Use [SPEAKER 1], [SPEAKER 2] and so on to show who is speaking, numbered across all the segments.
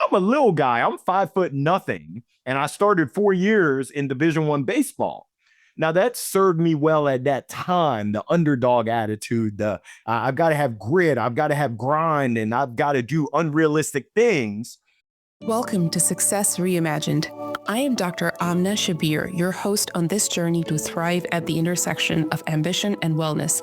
[SPEAKER 1] I'm a little guy. I'm 5 foot nothing. And I started 4 years in Division I baseball. Now that served me well at that time, the underdog attitude, the I've got to have grit, I've got to have grind, and I've got to do unrealistic things.
[SPEAKER 2] Welcome to Success Reimagined. I am Dr. Amna Shabbir, your host on this journey to thrive at the intersection of ambition and wellness.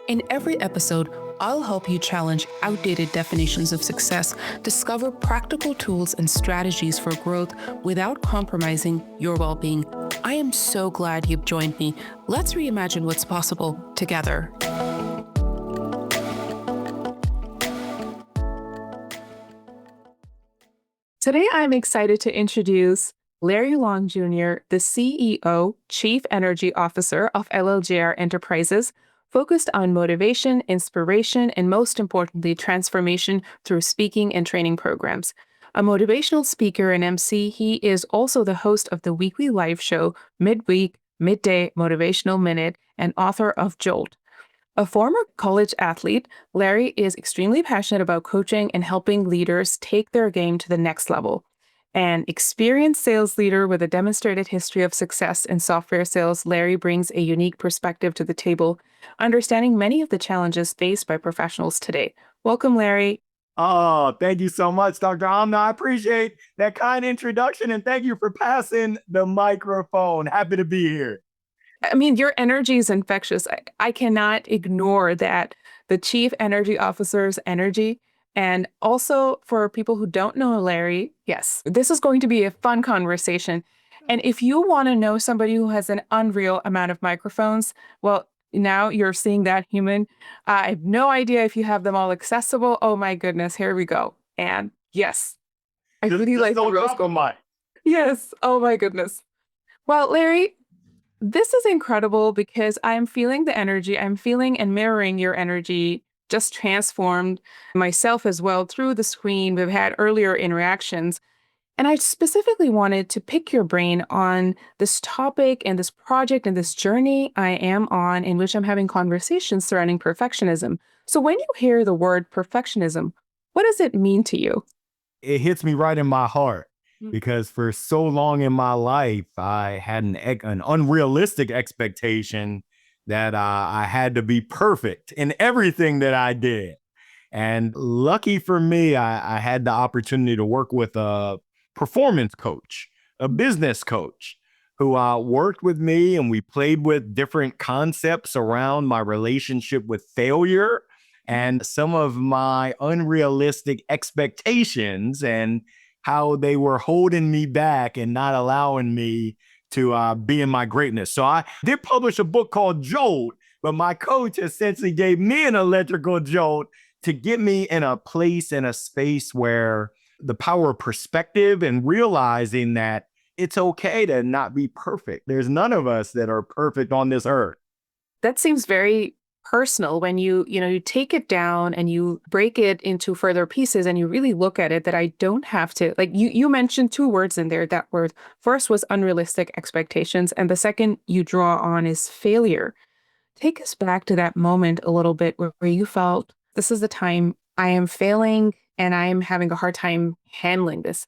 [SPEAKER 2] In every episode, I'll help you challenge outdated definitions of success, discover practical tools and strategies for growth without compromising your well-being. I am so glad you've joined me. Let's reimagine what's possible together. Today, I'm excited to introduce Larry Long Jr., the CEO, Chief Energy Officer of LLJR Enterprises, focused on motivation, inspiration, and most importantly, transformation through speaking and training programs. A motivational speaker and MC, he is also the host of the weekly live show, Midweek, Midday Motivational Minute, and author of Jolt. A former college athlete, Larry is extremely passionate about coaching and helping leaders take their game to the next level. An experienced sales leader with a demonstrated history of success in software sales, Larry brings a unique perspective to the table, understanding many of the challenges faced by professionals today. Welcome, Larry.
[SPEAKER 1] Oh, thank you so much, Dr. Amna. I appreciate that kind introduction, and thank you for passing the microphone. Happy to be here.
[SPEAKER 2] I mean, your energy is infectious. I cannot ignore that. The chief energy officer's energy. And also for people who don't know Larry, yes, this is going to be a fun conversation. And if you want to know somebody who has an unreal amount of microphones, well, now you're seeing that human. I have no idea if you have them all accessible. Oh my goodness, here we go. And yes, I really like the
[SPEAKER 1] Roscoe mic.
[SPEAKER 2] Yes, oh my goodness. Well, Larry, this is incredible because I'm feeling the energy. I'm feeling and mirroring your energy, just transformed myself as well through the screen. We've had earlier interactions. And I specifically wanted to pick your brain on this topic and this project and this journey I am on, in which I'm having conversations surrounding perfectionism. So when you hear the word perfectionism, what does it mean to you?
[SPEAKER 1] It hits me right in my heart. Because for so long in my life, I had an unrealistic expectation that I had to be perfect in everything that I did. And lucky for me, I had the opportunity to work with a performance coach, a business coach, who worked with me, and we played with different concepts around my relationship with failure and some of my unrealistic expectations, and how they were holding me back and not allowing me to be in my greatness. So I did publish a book called Jolt, but my coach essentially gave me an electrical jolt to get me in a place, in a space where the power of perspective and realizing that it's okay to not be perfect. There's none of us that are perfect on this earth.
[SPEAKER 2] That seems very personal when you take it down and you break it into further pieces and you really look at it, that I don't have to, like you mentioned two words in there. That word first was unrealistic expectations, and the second you draw on is failure. Take us back to that moment a little bit where you felt this is the time I am failing and I am having a hard time handling this.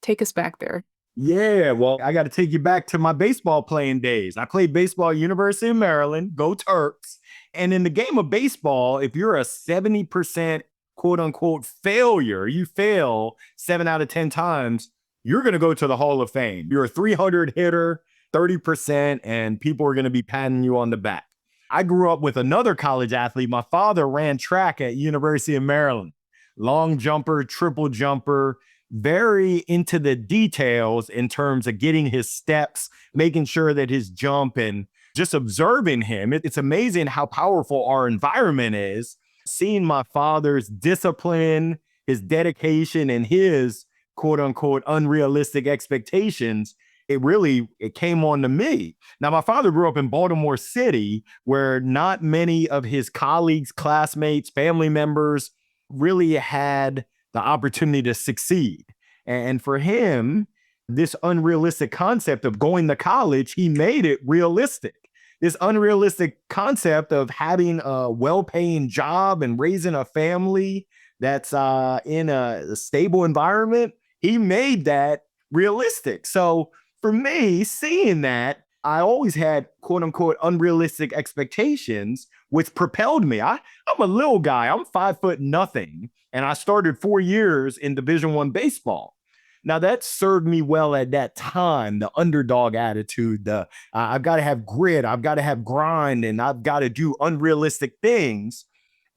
[SPEAKER 2] Take us back there.
[SPEAKER 1] Yeah, well, I got to take you back to my baseball playing days. I played baseball at University of Maryland, go Turks. And in the game of baseball, if you're a 70% quote unquote failure, you fail 7 out of 10 times, you're going to go to the Hall of Fame. You're a 300 hitter, 30%, and people are going to be patting you on the back. I grew up with another college athlete. My father ran track at University of Maryland, long jumper, triple jumper, very into the details in terms of getting his steps, making sure that his jump, and just observing him. It's amazing how powerful our environment is. Seeing my father's discipline, his dedication, and his quote unquote unrealistic expectations, it came on to me. Now, my father grew up in Baltimore City, where not many of his colleagues, classmates, family members really had the opportunity to succeed. And for him, this unrealistic concept of going to college, he made it realistic. This unrealistic concept of having a well-paying job and raising a family that's in a stable environment, He made that realistic. So for me, seeing that, I always had quote unquote unrealistic expectations, which propelled me. I'm a little guy. I'm 5 foot nothing. And I started 4 years in Division I baseball. Now that served me well at that time, the underdog attitude, the I've got to have grit, I've got to have grind, and I've got to do unrealistic things.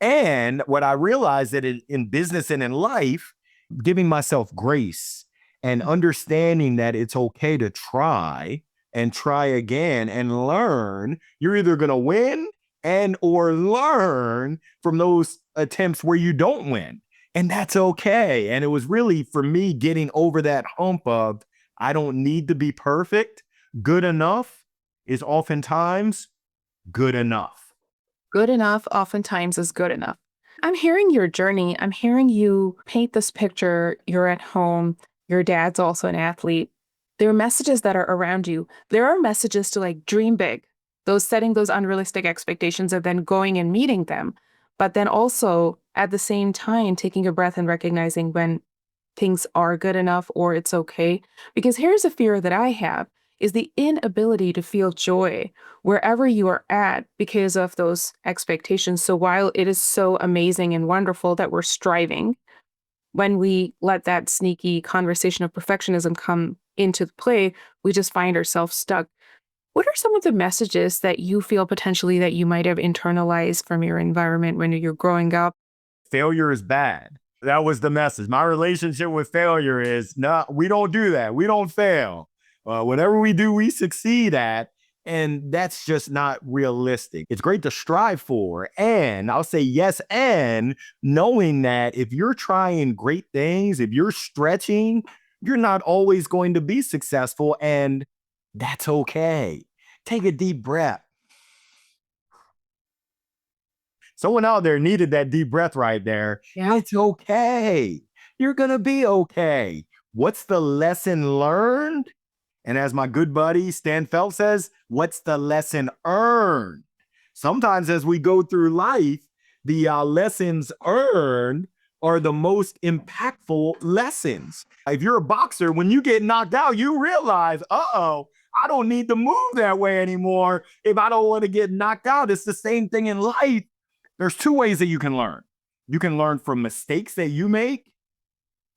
[SPEAKER 1] And what I realized that in business and in life, giving myself grace and understanding that it's okay to try and try again and learn. You're either going to win and or learn from those attempts where you don't win. And that's okay. And it was really for me getting over that hump of I don't need to be perfect. Good enough is oftentimes good enough.
[SPEAKER 2] Good enough oftentimes is good enough. I'm hearing your journey. I'm hearing you paint this picture. You're at home. Your dad's also an athlete. There are messages that are around you. There are messages to like dream big, those setting those unrealistic expectations and then going and meeting them. But then also at the same time, taking a breath and recognizing when things are good enough or it's okay. Because here's a fear that I have is the inability to feel joy wherever you are at because of those expectations. So while it is so amazing and wonderful that we're striving, when we let that sneaky conversation of perfectionism come into play, we just find ourselves stuck. What are some of the messages that you feel potentially that you might have internalized from your environment when you're growing up?
[SPEAKER 1] Failure is bad. That was the message. My relationship with failure is no, we don't do that. We don't fail. Whatever we do, we succeed at. And that's just not realistic. It's great to strive for. And I'll say yes, and knowing that if you're trying great things, if you're stretching, you're not always going to be successful. And that's okay. Take a deep breath. Someone out there needed that deep breath right there.
[SPEAKER 2] Yeah.
[SPEAKER 1] It's okay. You're going to be okay. What's the lesson learned? And as my good buddy Stan Felt says, what's the lesson earned? Sometimes as we go through life, the lessons earned are the most impactful lessons. If you're a boxer, when you get knocked out, you realize, uh-oh, I don't need to move that way anymore if I don't want to get knocked out. It's the same thing in life. There's two ways that you can learn. You can learn from mistakes that you make,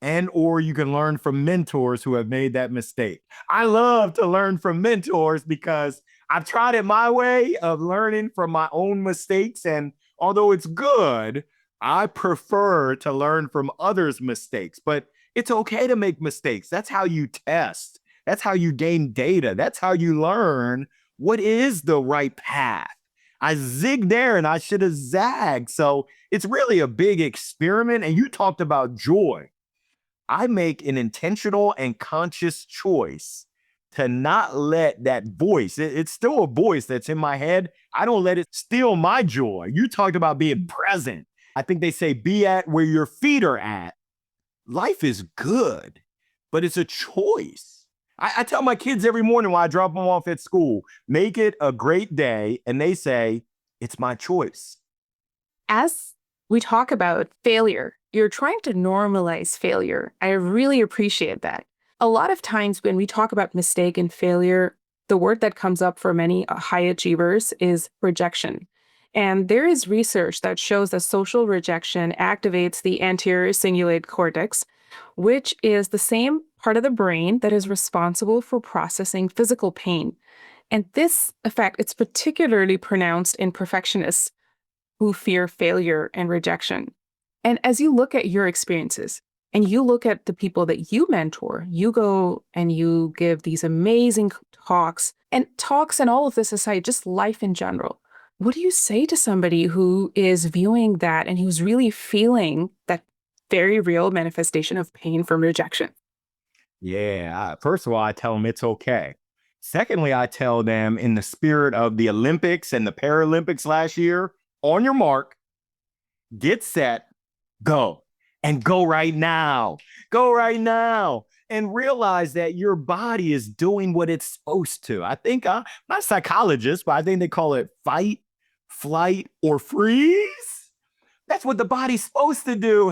[SPEAKER 1] and or you can learn from mentors who have made that mistake. I love to learn from mentors because I've tried it my way of learning from my own mistakes. And although it's good, I prefer to learn from others' mistakes. But it's okay to make mistakes. That's how you test. That's how you gain data. That's how you learn what is the right path. I zigged there and I should have zagged. So it's really a big experiment. And you talked about joy. I make an intentional and conscious choice to not let that voice, it's still a voice that's in my head. I don't let it steal my joy. You talked about being present. I think they say be at where your feet are at. Life is good, but it's a choice. I tell my kids every morning when I drop them off at school, make it a great day. And they say, it's my choice.
[SPEAKER 2] As we talk about failure, you're trying to normalize failure. I really appreciate that. A lot of times when we talk about mistake and failure, the word that comes up for many high achievers is rejection. And there is research that shows that social rejection activates the anterior cingulate cortex, which is the same part of the brain that is responsible for processing physical pain. And this effect, it's particularly pronounced in perfectionists who fear failure and rejection. And as you look at your experiences and you look at the people that you mentor, you go and you give these amazing talks and all of this aside, just life in general. What do you say to somebody who is viewing that and who's really feeling that very real manifestation of pain from rejection?
[SPEAKER 1] Yeah. First of all, I tell them it's okay. Secondly, I tell them in the spirit of the Olympics and the Paralympics last year, on your mark, get set, go. And go right now. Go right now. And realize that your body is doing what it's supposed to. I think I'm not a psychologist, but I think they call it fight, flight, or freeze. That's what the body's supposed to do.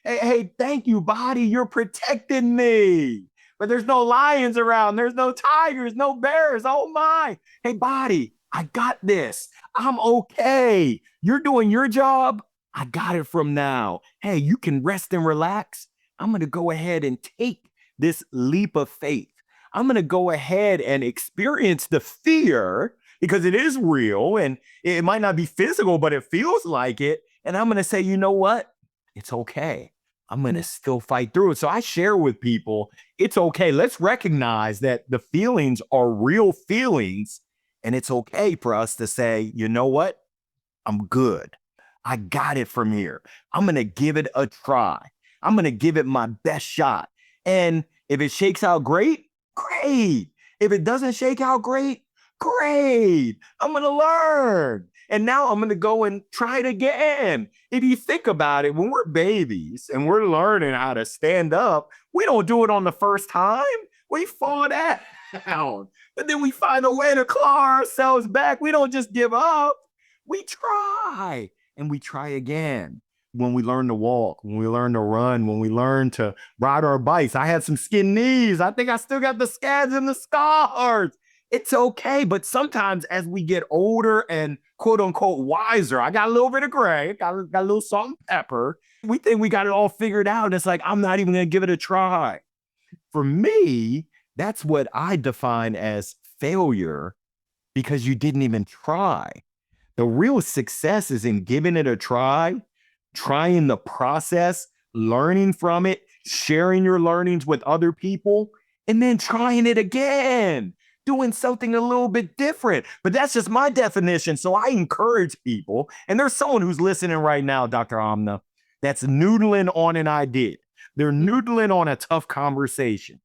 [SPEAKER 1] Hey, thank you, body. You're protecting me. But there's no lions around. There's no tigers, no bears. Oh my. Hey, body, I got this. I'm okay. You're doing your job. I got it from now. Hey, you can rest and relax. I'm going to go ahead and take this leap of faith. I'm going to go ahead and experience the fear because it is real and it might not be physical, but it feels like it. And I'm going to say, you know what? It's okay. I'm going to still fight through it. So I share with people, it's okay. Let's recognize that the feelings are real feelings. And it's okay for us to say, you know what? I'm good. I got it from here. I'm going to give it a try. I'm going to give it my best shot. And if it shakes out great, great. If it doesn't shake out great, great. I'm going to learn. And now I'm going to go and try it again. If you think about it, when we're babies and we're learning how to stand up, we don't do it on the first time. We fall down. But then we find a way to claw ourselves back. We don't just give up. We try and we try again. When we learn to walk, when we learn to run, when we learn to ride our bikes. I had some skin knees. I think I still got the scabs and the scars. It's okay. But sometimes as we get older and quote unquote wiser, I got a little bit of gray, got a little salt and pepper. We think we got it all figured out. And it's like, I'm not even going to give it a try. For me, that's what I define as failure because you didn't even try. The real success is in giving it a try, trying the process, learning from it, sharing your learnings with other people, and then trying it again, doing something a little bit different. But that's just my definition. So I encourage people, and there's someone who's listening right now, Dr. Amna, that's noodling on an idea. They're noodling on a tough conversation.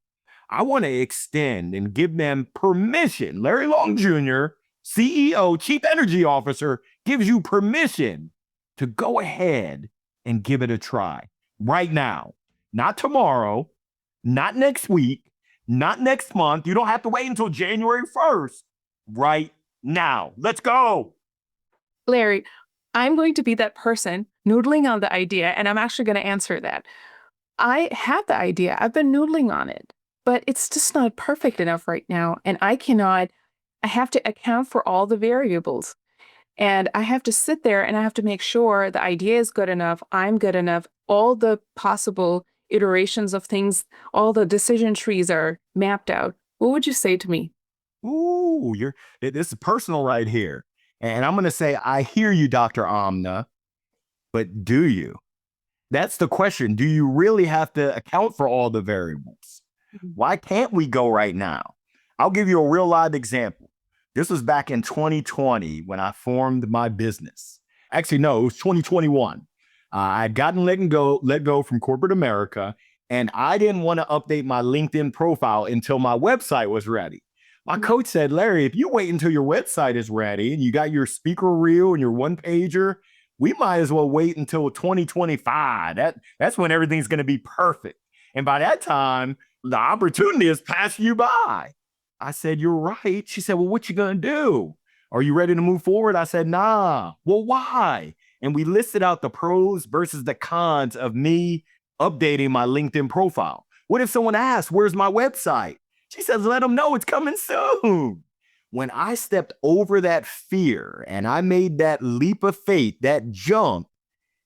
[SPEAKER 1] I want to extend and give them permission. Larry Long Jr., CEO, Chief Energy Officer, gives you permission to go ahead and give it a try right now. Not tomorrow, not next week, not next month. You don't have to wait until January 1st. Right now. Let's go.
[SPEAKER 2] Larry, I'm going to be that person noodling on the idea, and I'm actually going to answer that. I have the idea. I've been noodling on it, but it's just not perfect enough right now. And I have to account for all the variables. And I have to sit there and I have to make sure the idea is good enough, I'm good enough, all the possible iterations of things, all the decision trees are mapped out. What would you say to me?
[SPEAKER 1] Ooh, this is personal right here. And I'm going to say, I hear you, Dr. Amna, but do you? That's the question. Do you really have to account for all the variables? Why can't we go right now? I'll give you a real live example. This was back in 2020 when I formed my business. Actually, no, it was 2021. I had gotten let go from corporate America, and I didn't want to update my LinkedIn profile until my website was ready. My coach said, Larry, if you wait until your website is ready and you got your speaker reel and your one pager, we might as well wait until 2025. That's when everything's going to be perfect. And by that time, the opportunity has passed you by. I said, you're right. She said, well, what you going to do? Are you ready to move forward? I said, nah. Well, why? And we listed out the pros versus the cons of me updating my LinkedIn profile. What if someone asks, where's my website? She says, let them know it's coming soon. When I stepped over that fear and I made that leap of faith, that jump,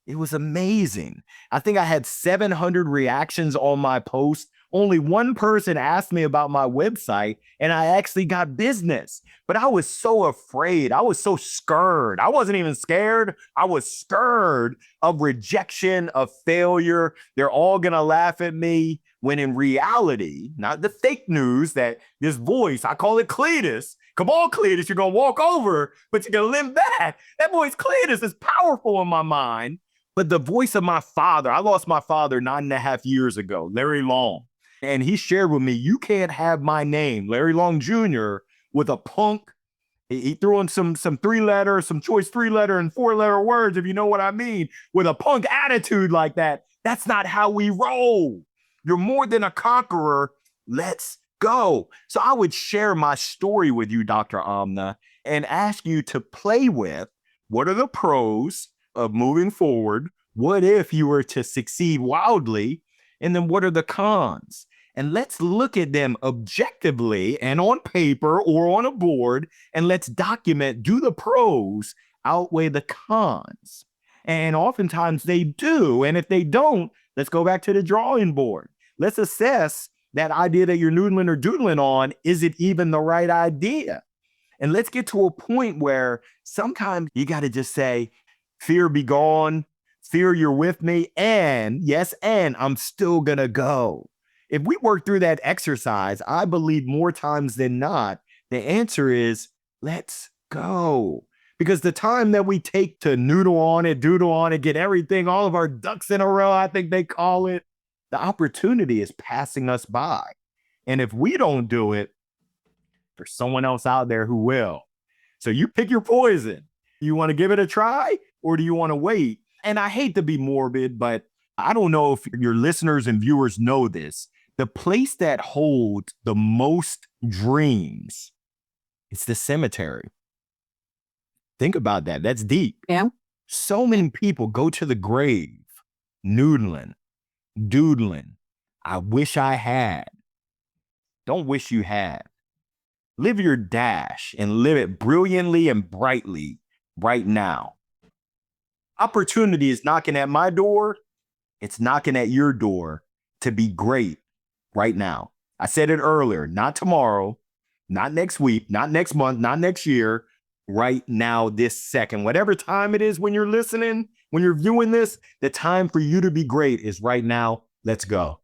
[SPEAKER 1] it was amazing. I think I had 700 reactions on my post. Only one person asked me about my website, and I actually got business. But I was so afraid. I was so scared. I wasn't even scared. I was scared of rejection, of failure. They're all going to laugh at me. When in reality, not the fake news that this voice, I call it Cletus. Come on, Cletus, you're going to walk over, but you're going to limp back. That voice, Cletus, is powerful in my mind. But the voice of my father, I lost my father 9.5 years ago, Larry Long. And he shared with me, you can't have my name, Larry Long Jr., with a punk. He threw in some three-letter, some choice three-letter and four-letter words, if you know what I mean, with a punk attitude like that. That's not how we roll. You're more than a conqueror. Let's go. So I would share my story with you, Dr. Amna, and ask you to play with what are the pros of moving forward? What if you were to succeed wildly? And then what are the cons? And let's look at them objectively and on paper or on a board, and let's document, do the pros outweigh the cons? And oftentimes they do. And if they don't, let's go back to the drawing board. Let's assess that idea that you're noodling or doodling on. Is it even the right idea? And let's get to a point where sometimes you got to just say, fear be gone, fear you're with me, and yes, and I'm still going to go. If we work through that exercise, I believe more times than not, the answer is let's go. Because the time that we take to noodle on it, doodle on it, get everything, all of our ducks in a row, I think they call it, the opportunity is passing us by. And if we don't do it, there's someone else out there who will. So you pick your poison. You want to give it a try, or do you want to wait? And I hate to be morbid, but I don't know if your listeners and viewers know this. The place that holds the most dreams, it's the cemetery. Think about that. That's deep.
[SPEAKER 2] Yeah.
[SPEAKER 1] So many people go to the grave noodling, doodling. I wish I had. Don't wish you had. Live your dash and live it brilliantly and brightly right now. Opportunity is knocking at my door. It's knocking at your door to be great right now. I said it earlier, not tomorrow, not next week, not next month, not next year, right now, this second. Whatever time it is when you're listening, when you're viewing this, the time for you to be great is right now. Let's go.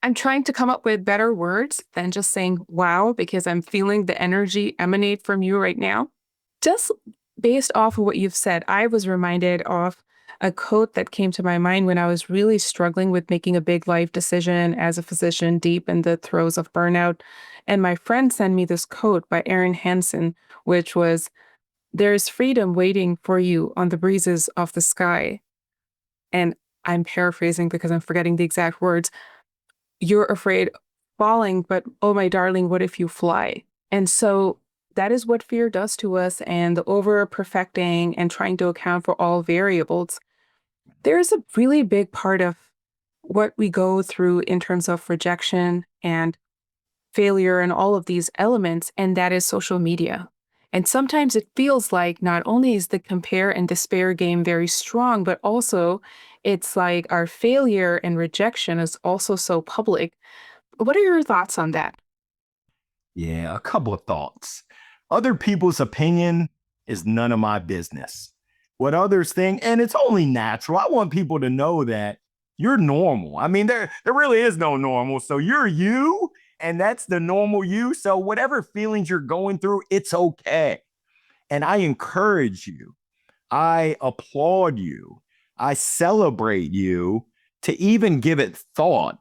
[SPEAKER 2] I'm trying to come up with better words than just saying wow, because I'm feeling the energy emanate from you right now. Just based off of what you've said, I was reminded of a quote that came to my mind when I was really struggling with making a big life decision as a physician deep in the throes of burnout. And my friend sent me this quote by Erin Hansen, which was, "There's freedom waiting for you on the breezes of the sky." And I'm paraphrasing because I'm forgetting the exact words. You're afraid falling, but oh my darling, what if you fly? And so that is what fear does to us, and the over perfecting and trying to account for all variables. There's a really big part of what we go through in terms of rejection and failure and all of these elements, and that is social media. And sometimes it feels like not only is the compare and despair game very strong, but also it's like our failure and rejection is also so public. What are your thoughts on that?
[SPEAKER 1] Yeah, a couple of thoughts. Other people's opinion is none of my business. What others think, and it's only natural. I want people to know that you're normal. I mean, there really is no normal. So you're you, and that's the normal you. So whatever feelings you're going through, it's okay. And I encourage you. I applaud you. I celebrate you to even give it thought.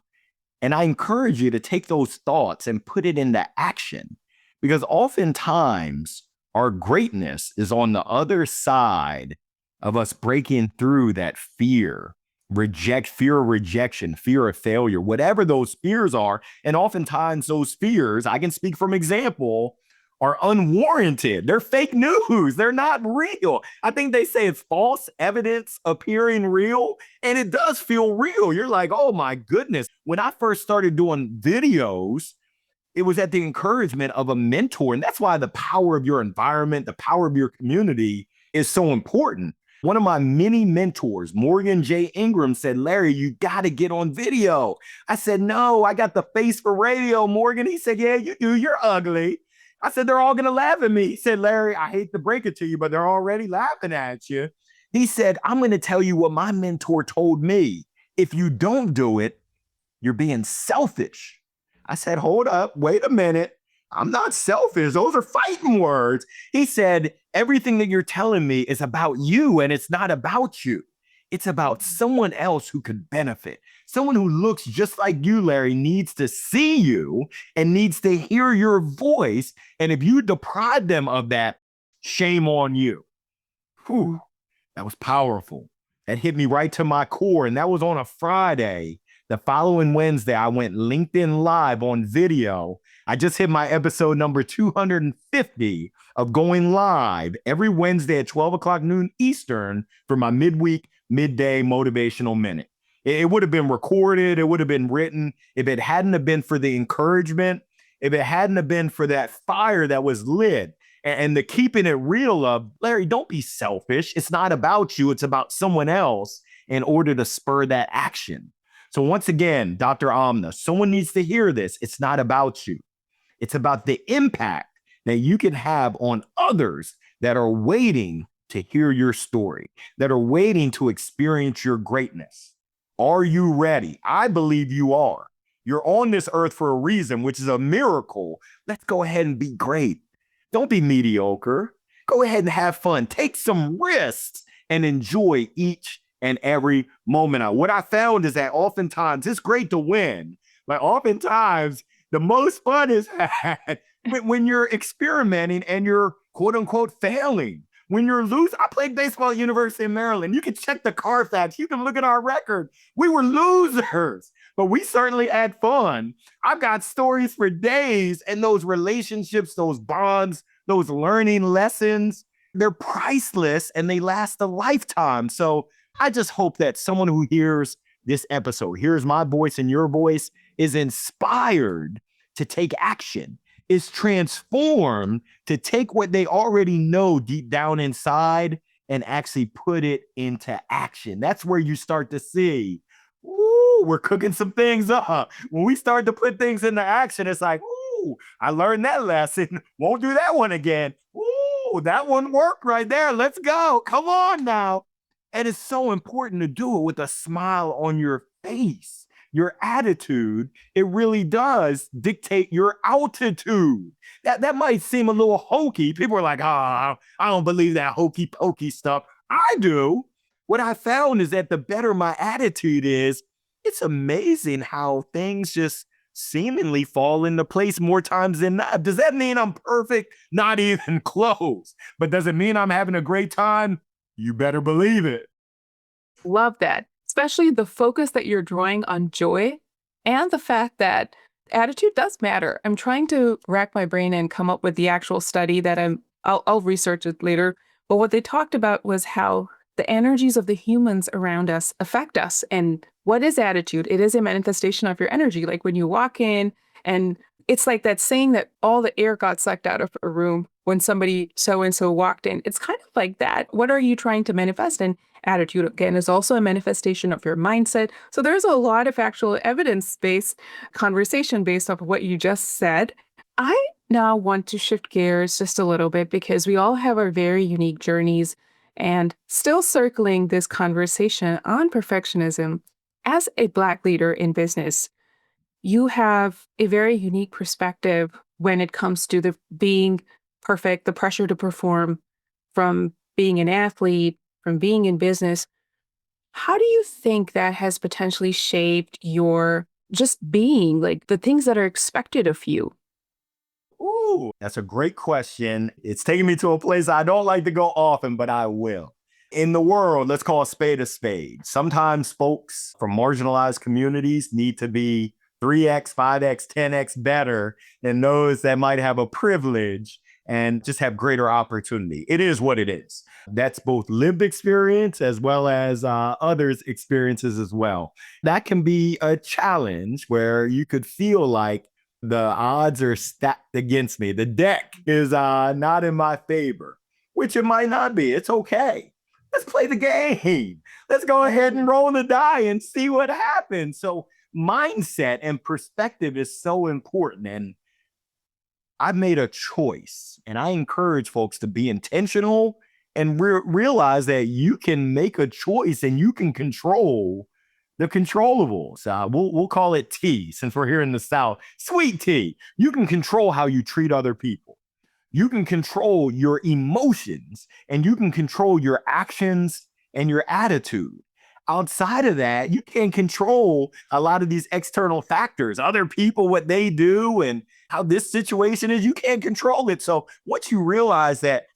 [SPEAKER 1] And I encourage you to take those thoughts and put it into action, because oftentimes our greatness is on the other side of us breaking through that fear, fear of rejection, fear of failure, whatever those fears are. And oftentimes those fears, I can speak from example, are unwarranted. They're fake news. They're not real. I think they say it's false evidence appearing real, and it does feel real. You're like, oh my goodness. When I first started doing videos, it was at the encouragement of a mentor. And that's why the power of your environment, the power of your community is so important. One of my many mentors, Morgan J. Ingram, said, Larry, you got to get on video. I said, no, I got the face for radio, Morgan. He said, yeah, you do. You're ugly. I said, they're all going to laugh at me. He said, Larry, I hate to break it to you, but they're already laughing at you. He said, I'm going to tell you what my mentor told me. If you don't do it, you're being selfish. I said, hold up, wait a minute. I'm not selfish. Those are fighting words. He said, everything that you're telling me is about you, and it's not about you. It's about someone else who could benefit. Someone who looks just like you, Larry, needs to see you and needs to hear your voice. And if you deprive them of that, shame on you. Whew, that was powerful. That hit me right to my core. And that was on a Friday. The following Wednesday, I went LinkedIn Live on video. I just hit my episode number 250 of going live every Wednesday at 12 o'clock noon Eastern for my midday motivational minute. It would have been recorded. It would have been written. If it hadn't have been for the encouragement, if it hadn't have been for that fire that was lit and the keeping it real of, Larry, don't be selfish. It's not about you. It's about someone else in order to spur that action. So once again, Dr. Amna, someone needs to hear this. It's not about you. It's about the impact that you can have on others that are waiting to hear your story, that are waiting to experience your greatness. Are you ready? I believe you are. You're on this earth for a reason, which is a miracle. Let's go ahead and be great. Don't be mediocre. Go ahead and have fun. Take some risks and enjoy each and every moment. What I found is that oftentimes it's great to win, but oftentimes the most fun is had when you're experimenting and you're quote unquote failing. When you're losing, I played baseball at University of Maryland. You can check the Carfax. You can look at our record. We were losers, but we certainly had fun. I've got stories for days, and those relationships, those bonds, those learning lessons, they're priceless and they last a lifetime. So I just hope that someone who hears this episode, hears my voice and your voice, is inspired to take action, is transformed to take what they already know deep down inside and actually put it into action. That's where you start to see, ooh, we're cooking some things up. When we start to put things into action, it's like, ooh, I learned that lesson. Won't do that one again. Ooh, that one worked right there. Let's go. Come on now. And it's so important to do it with a smile on your face. Your attitude, it really does dictate your altitude. That might seem a little hokey. People are like, I don't believe that hokey pokey stuff. I do. What I found is that the better my attitude is, it's amazing how things just seemingly fall into place more times than not. Does that mean I'm perfect? Not even close. But does it mean I'm having a great time? You better believe it.
[SPEAKER 2] Love that, especially the focus that you're drawing on joy and the fact that attitude does matter. I'm trying to rack my brain and come up with the actual study that I'll research it later. But what they talked about was how the energies of the humans around us affect us. And what is attitude? It is a manifestation of your energy. Like when you walk in, and it's like that saying that all the air got sucked out of a room when somebody so-and-so walked in. It's kind of like that. What are you trying to manifest? And attitude, again, is also a manifestation of your mindset. So there's a lot of actual evidence-based conversation based off of what you just said. I now want to shift gears just a little bit because we all have our very unique journeys, and still circling this conversation on perfectionism. As a Black leader in business, you have a very unique perspective when it comes to the being perfect, the pressure to perform, from being an athlete, from being in business. How do you think that has potentially shaped your just being, like the things that are expected of you?
[SPEAKER 1] Ooh, that's a great question. It's taking me to a place I don't like to go often, but I will. In the world, let's call a spade a spade. Sometimes folks from marginalized communities need to be 3x, 5x, 10x better than those that might have a privilege and just have greater opportunity. It is what it is. That's both lived experience as well as others' experiences as well. That can be a challenge where you could feel like the odds are stacked against me. The deck is not in my favor, which it might not be. It's okay. Let's play the game. Let's go ahead and roll the die and see what happens. So mindset and perspective is so important. And I've made a choice, and I encourage folks to be intentional and realize that you can make a choice and you can control the controllables. We'll call it tea, since we're here in the South. Sweet tea. You can control how you treat other people. You can control your emotions, and you can control your actions and your attitude. Outside of that, you can't control a lot of these external factors, other people, what they do, and how this situation is. You can't control it. So once you realize that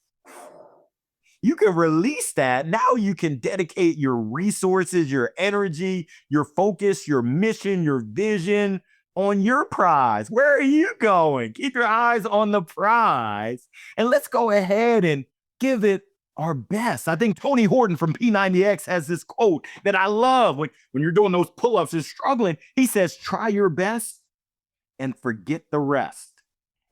[SPEAKER 1] you can release that. Now you can dedicate your resources, your energy, your focus, your mission, your vision on your prize. Where are you going? Keep your eyes on the prize and let's go ahead and give it our best. I think Tony Horton from P90X has this quote that I love when you're doing those pull-ups and struggling. He says, try your best and forget the rest.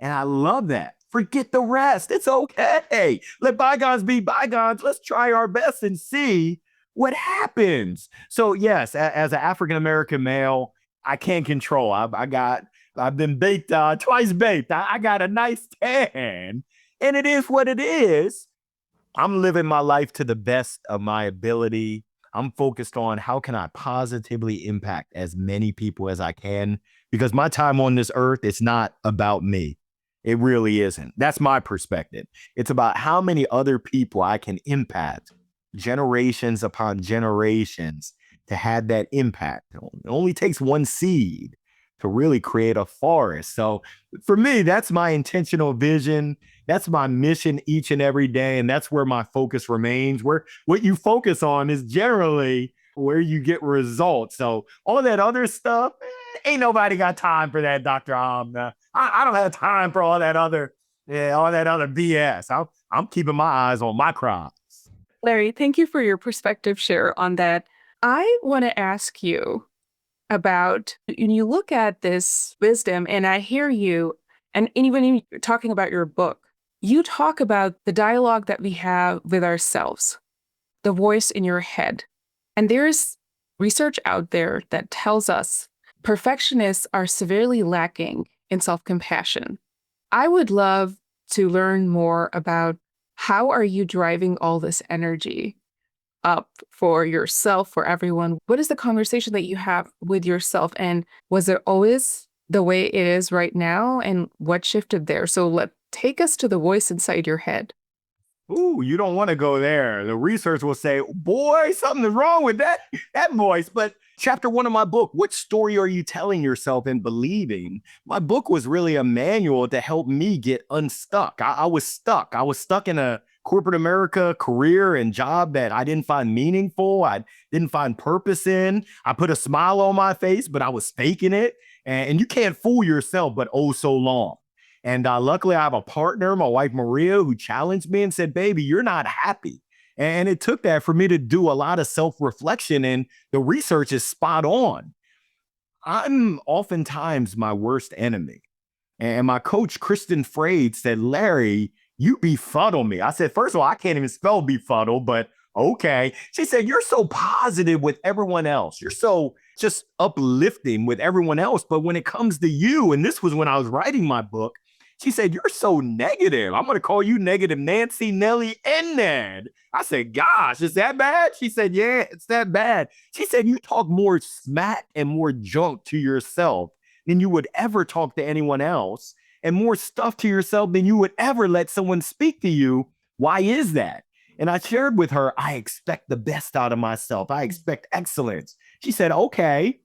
[SPEAKER 1] And I love that. Forget the rest. It's okay. Let bygones be bygones. Let's try our best and see what happens. So yes, as an African-American male, I can't control. I've been baked, twice baked. I got a nice tan and it is what it is. I'm living my life to the best of my ability. I'm focused on how can I positively impact as many people as I can because my time on this earth, it's not about me. It really isn't. That's my perspective. It's about how many other people I can impact generations upon generations to have that impact. It only takes one seed to really create a forest. So for me, that's my intentional vision. That's my mission each and every day. And that's where my focus remains. Where what you focus on is generally where you get results. So all that other stuff, ain't nobody got time for that, Dr. Amna. I don't have time for all that other BS. I'm keeping my eyes on my prize.
[SPEAKER 2] Larry, thank you for your perspective share on that. I want to ask you about when you look at this wisdom, and I hear you, and even in talking about your book, you talk about the dialogue that we have with ourselves, the voice in your head. And there's research out there that tells us perfectionists are severely lacking in self-compassion. I would love to learn more about how are you driving all this energy up for yourself, for everyone? What is the conversation that you have with yourself? And was it always the way it is right now? And what shifted there? So take us to the voice inside your head.
[SPEAKER 1] Ooh, you don't want to go there. The research will say, boy, something's wrong with that voice. But chapter 1 of my book, what story are you telling yourself and believing? My book was really a manual to help me get unstuck. I was stuck. I was stuck in a corporate America career and job that I didn't find meaningful. I didn't find purpose in. I put a smile on my face, but I was faking it. And you can't fool yourself, but oh so long. And luckily, I have a partner, my wife, Maria, who challenged me and said, baby, you're not happy. And it took that for me to do a lot of self-reflection. And the research is spot on. I'm oftentimes my worst enemy. And my coach, Kristen Frade, said, Larry, you befuddle me. I said, first of all, I can't even spell befuddle, but okay. She said, you're so positive with everyone else. You're so just uplifting with everyone else. But when it comes to you, and this was when I was writing my book, she said, you're so negative. I'm going to call you negative Nancy, Nelly, and Ned. I said, gosh, is that bad? She said, yeah, it's that bad. She said, you talk more smack and more junk to yourself than you would ever talk to anyone else, and more stuff to yourself than you would ever let someone speak to you. Why is that? And I shared with her, I expect the best out of myself. I expect excellence. She said, okay,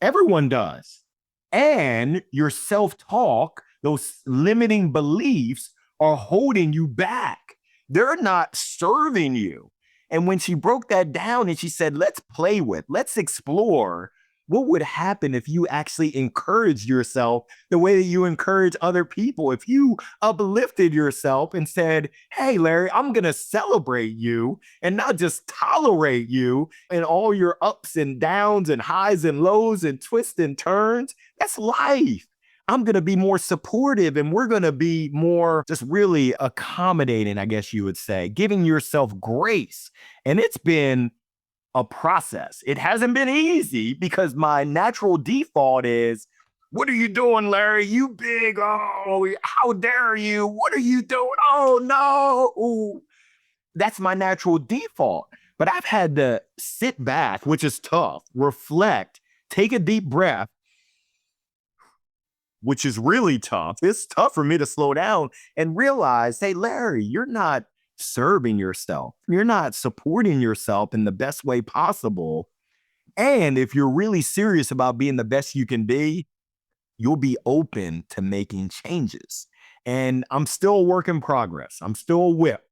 [SPEAKER 1] everyone does. And your self-talk, those limiting beliefs are holding you back. They're not serving you. And when she broke that down and she said, let's play with, let's explore, what would happen if you actually encouraged yourself the way that you encourage other people? If you uplifted yourself and said, hey, Larry, I'm going to celebrate you and not just tolerate you and all your ups and downs and highs and lows and twists and turns. That's life. I'm going to be more supportive and we're going to be more just really accommodating, I guess you would say, giving yourself grace. And it's been a process. It hasn't been easy because my natural default is, what are you doing, Larry? You big, oh, how dare you? What are you doing? Oh, no. Ooh. That's my natural default. But I've had to sit back, which is tough, reflect, take a deep breath, which is really tough. It's tough for me to slow down and realize, hey, Larry, you're not serving yourself. You're not supporting yourself in the best way possible. And if you're really serious about being the best you can be, you'll be open to making changes. And I'm still a work in progress. I'm still a whip.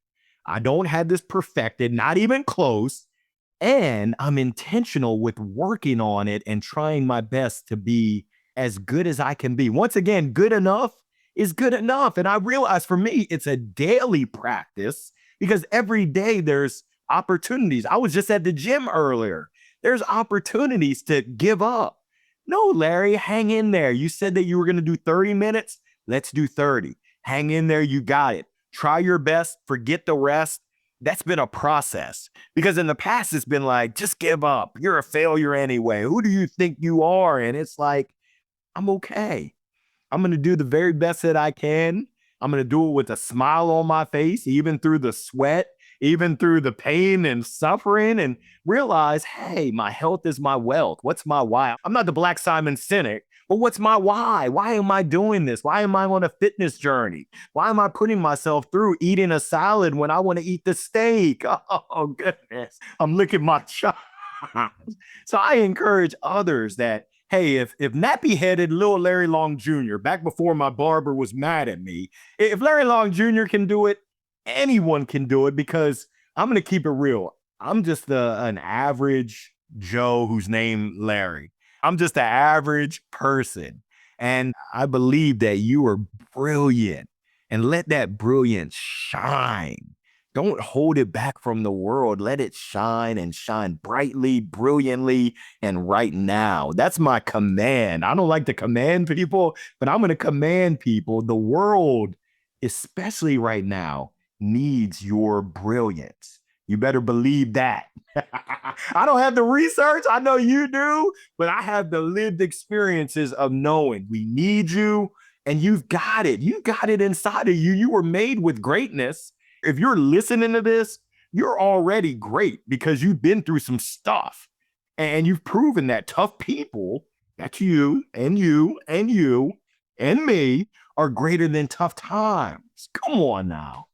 [SPEAKER 1] I don't have this perfected, not even close. And I'm intentional with working on it and trying my best to be as good as I can be. Once again, good enough is good enough. And I realize for me, it's a daily practice because every day there's opportunities. I was just at the gym earlier. There's opportunities to give up. No, Larry, hang in there. You said that you were going to do 30 minutes. Let's do 30. Hang in there. You got it. Try your best. Forget the rest. That's been a process because in the past, it's been like, just give up. You're a failure anyway. Who do you think you are? And it's like, I'm okay. I'm going to do the very best that I can. I'm going to do it with a smile on my face, even through the sweat, even through the pain and suffering, and realize, hey, my health is my wealth. What's my why? I'm not the Black Simon Sinek, but what's my why? Why am I doing this? Why am I on a fitness journey? Why am I putting myself through eating a salad when I want to eat the steak? Oh, goodness. I'm licking my chops. So I encourage others that, hey, if nappy headed little Larry Long Jr., back before my barber was mad at me, if Larry Long Jr. can do it, anyone can do it because I'm going to keep it real. I'm just an average Joe who's named Larry. I'm just an average person. And I believe that you are brilliant and let that brilliance shine. Don't hold it back from the world. Let it shine and shine brightly, brilliantly, and right now. That's my command. I don't like to command people, but I'm going to command people. The world, especially right now, needs your brilliance. You better believe that. I don't have the research. I know you do, but I have the lived experiences of knowing we need you and you've got it. You got it inside of you. You were made with greatness. If you're listening to this, you're already great because you've been through some stuff and you've proven that tough people, that's you and you and you and me, are greater than tough times. Come on now.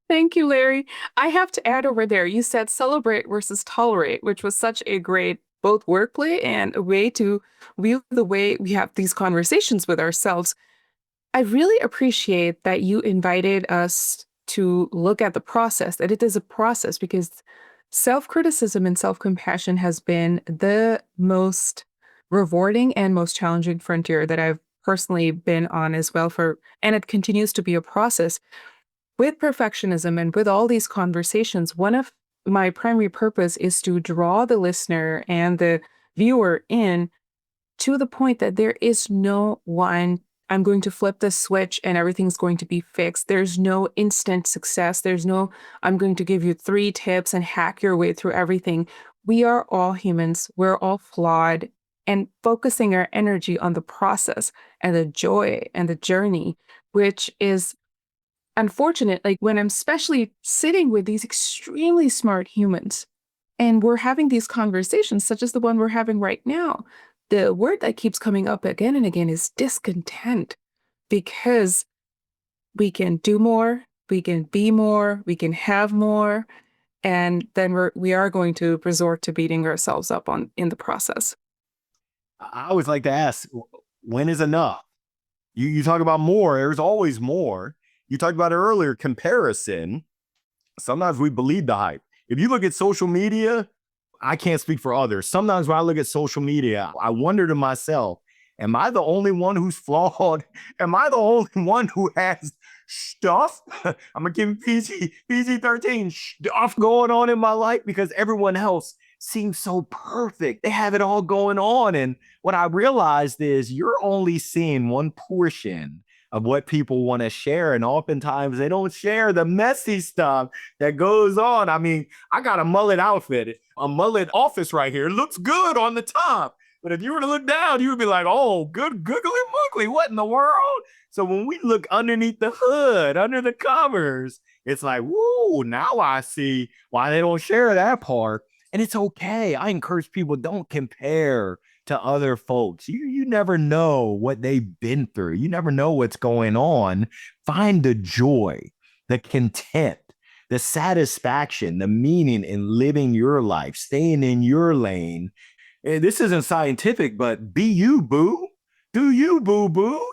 [SPEAKER 2] Thank you, Larry. I have to add over there, you said celebrate versus tolerate, which was such a great both wordplay and a way to view the way we have these conversations with ourselves. I really appreciate that you invited us to look at the process, that it is a process, because self-criticism and self-compassion has been the most rewarding and most challenging frontier that I've personally been on as well and it continues to be a process. With perfectionism and with all these conversations, one of my primary purpose is to draw the listener and the viewer in to the point that there is no one, I'm going to flip the switch and everything's going to be fixed. There's no instant success. There's no, I'm going to give you 3 tips and hack your way through everything. We are all humans. We're all flawed. And focusing our energy on the process and the joy and the journey, which is unfortunate, like when I'm especially sitting with these extremely smart humans and we're having these conversations, such as the one we're having right now, the word that keeps coming up again and again is discontent because we can do more, we can be more, we can have more, and then we are going to resort to beating ourselves up in the process.
[SPEAKER 1] I always like to ask, when is enough? You talk about more, there's always more. You talked about it earlier, comparison. Sometimes we believe the hype. If you look at social media, I can't speak for others. Sometimes when I look at social media, I wonder to myself, am I the only one who's flawed? Am I the only one who has stuff? I'm gonna give PG-13 stuff going on in my life because everyone else seems so perfect. They have it all going on. And what I realized is you're only seeing one portion of what people want to share. And oftentimes they don't share the messy stuff that goes on. I mean, I got a mullet outfit, a mullet office right here. It looks good on the top. But if you were to look down, you would be like, oh, good, googly moogly, what in the world? So when we look underneath the hood, under the covers, it's like, whoa, now I see why they don't share that part. And it's okay. I encourage people, don't compare to other folks. You never know what they've been through. You never know what's going on. Find the joy, the content, the satisfaction, the meaning in living your life, staying in your lane. And this isn't scientific, but be you, boo. Do you, boo boo?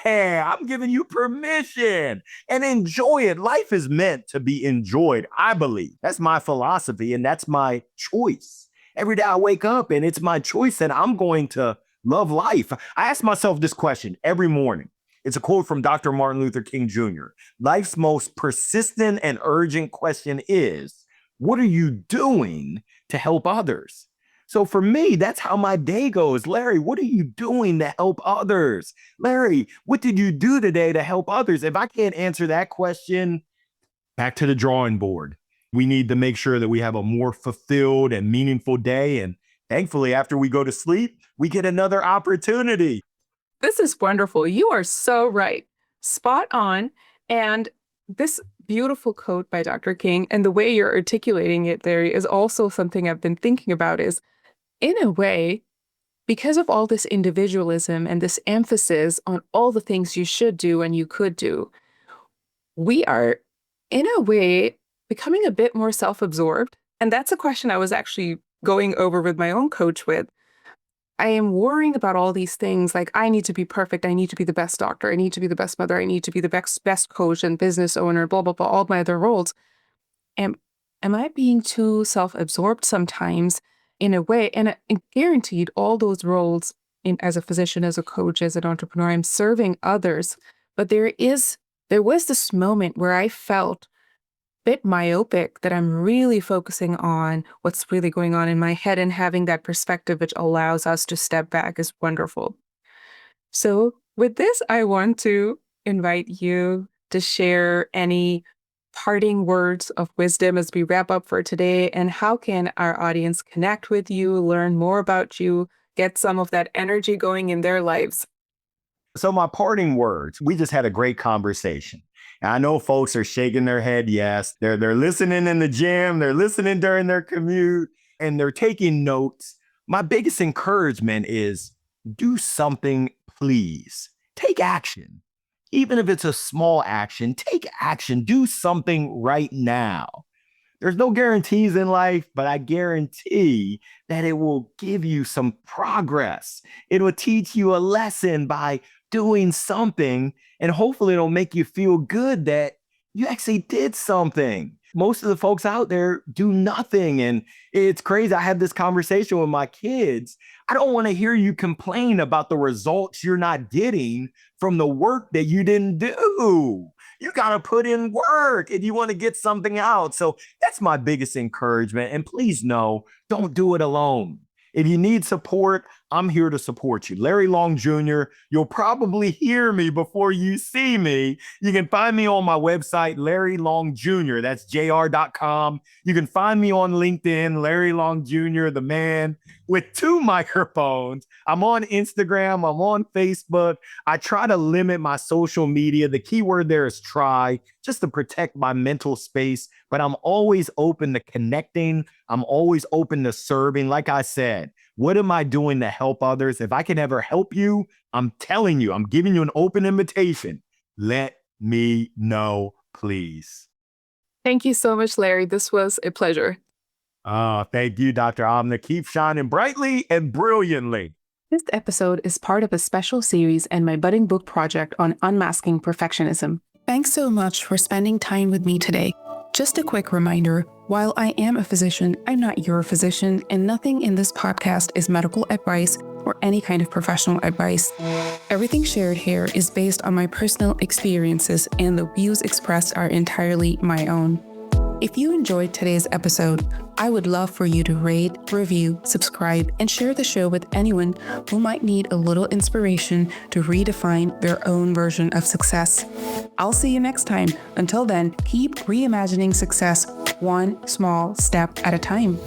[SPEAKER 1] Yeah, I'm giving you permission and enjoy it. Life is meant to be enjoyed, I believe. That's my philosophy and that's my choice. Every day I wake up and it's my choice that I'm going to love life. I ask myself this question every morning. It's a quote from Dr. Martin Luther King Jr. Life's most persistent and urgent question is, what are you doing to help others? So for me, that's how my day goes. Larry, what are you doing to help others? Larry, what did you do today to help others? If I can't answer that question, back to the drawing board. We need to make sure that we have a more fulfilled and meaningful day. And thankfully, after we go to sleep, we get another opportunity.
[SPEAKER 2] This is wonderful. You are so right. Spot on. And this beautiful quote by Dr. King and the way you're articulating it, Larry, is also something I've been thinking about is, in a way, because of all this individualism and this emphasis on all the things you should do and you could do, we are, in a way, becoming a bit more self-absorbed. And that's a question I was actually going over with my own coach with. I am worrying about all these things like I need to be perfect. I need to be the best doctor. I need to be the best mother. I need to be the best coach and business owner, blah, blah, blah, all my other roles. Am I being too self-absorbed sometimes in a way? And guaranteed all those roles as a physician, as a coach, as an entrepreneur, I'm serving others. But there was this moment where I felt bit myopic that I'm really focusing on what's really going on in my head, and having that perspective which allows us to step back is wonderful. So with this, I want to invite you to share any parting words of wisdom as we wrap up for today. And how can our audience connect with you, learn more about you, get some of that energy going in their lives?
[SPEAKER 1] So my parting words, we just had a great conversation. And I know folks are shaking their head. Yes, they're listening in the gym, they're listening during their commute, and they're taking notes. My biggest encouragement is do something, please. Take action. Even if it's a small action, take action. Do something right now. There's no guarantees in life, but I guarantee that it will give you some progress. It will teach you a lesson by doing something, and hopefully it'll make you feel good that you actually did something. Most of the folks out there do nothing. And it's crazy. I had this conversation with my kids. I don't want to hear you complain about the results you're not getting from the work that you didn't do. You got to put in work if you want to get something out. So that's my biggest encouragement. And please know, don't do it alone. If you need support, I'm here to support you. Larry Long Jr., you'll probably hear me before you see me. You can find me on my website, Larry Long Jr., that's jr.com. You can find me on LinkedIn, Larry Long Jr., the man with 2 microphones. I'm on Instagram, I'm on Facebook. I try to limit my social media. The key word there is try, just to protect my mental space. But I'm always open to connecting. I'm always open to serving. Like I said, what am I doing to help others? If I can ever help you, I'm telling you, I'm giving you an open invitation. Let me know, please.
[SPEAKER 2] Thank you so much, Larry. This was a pleasure.
[SPEAKER 1] Thank you, Dr. Amna. Keep shining brightly and brilliantly.
[SPEAKER 2] This episode is part of a special series and my budding book project on unmasking perfectionism. Thanks so much for spending time with me today. Just a quick reminder, while I am a physician, I'm not your physician, and nothing in this podcast is medical advice or any kind of professional advice. Everything shared here is based on my personal experiences, and the views expressed are entirely my own. If you enjoyed today's episode, I would love for you to rate, review, subscribe, and share the show with anyone who might need a little inspiration to redefine their own version of success. I'll see you next time. Until then, keep reimagining success one small step at a time.